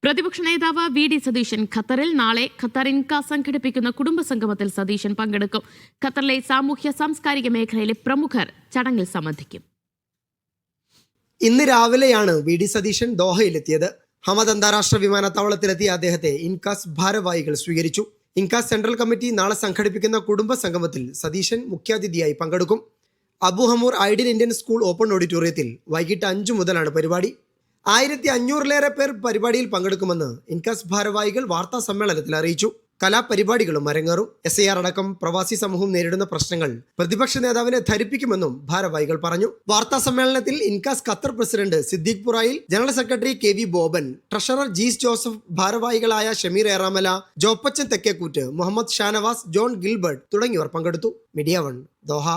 പ്രതിപക്ഷ നേതാവ് V D Satheesan ഖത്തറിൽ നാളെ ഖത്തർ ഇൻകാസ് സംഘടിപ്പിക്കുന്ന കുടുംബ സംഗമത്തിൽ സതീശൻ പങ്കെടുക്കും. ഖത്തറിലെ സാമൂഹ്യ സാംസ്കാരിക മേഖലയിലെ പ്രമുഖർ ചടങ്ങിൽ സംബന്ധിക്കും. ഇന്ന് രാവിലെയാണ് വി ഡി സതീശൻ ദോഹയിലെത്തിയത്. ഹമദ് അന്താരാഷ്ട്ര വിമാനത്താവളത്തിലെത്തിയ അദ്ദേഹത്തെ ഇൻകാസ് ഭാരവാഹികൾ സ്വീകരിച്ചു. ഇൻകാസ് സെൻട്രൽ കമ്മിറ്റി നാളെ സംഘടിപ്പിക്കുന്ന കുടുംബ സംഗമത്തിൽ സതീശൻ മുഖ്യാതിഥിയായി പങ്കെടുക്കും. അബു ഹമൂർ ഐഡിയൽ ഇന്ത്യൻ സ്കൂൾ ഓപ്പൺ ഓഡിറ്റോറിയത്തിൽ വൈകിട്ട് 5 മുതലാണ് പരിപാടി. 1500-ലേറെ പേർ പരിപാടിയിൽ പങ്കെടുക്കുമെന്ന് ഇൻകാസ് ഭാരവാഹികൾ വാർത്താ സമ്മേളനത്തിൽ അറിയിച്ചു. കലാപരിപാടികളും അരങ്ങേറും. SIR അടക്കം പ്രവാസി സമൂഹം നേരിടുന്ന പ്രശ്നങ്ങൾ പ്രതിപക്ഷ നേതാവിനെ ധരിപ്പിക്കുമെന്നും ഭാരവാഹികൾ പറഞ്ഞു. വാർത്താ സമ്മേളനത്തിൽ INCAS Qatar president Siddique Purayil, general secretary KV Boban, treasurer Jees Joseph, ഭാരവാഹികളായ ഷമീർ ഏറാമല, ജോപ്പച്ചൻ തെക്കേക്കൂറ്റ്, മുഹമ്മദ് ഷാനവാസ്, ജോൺ ഗിൽബർട്ട് തുടങ്ങിയവർ പങ്കെടുത്തു. Media 1 Doha.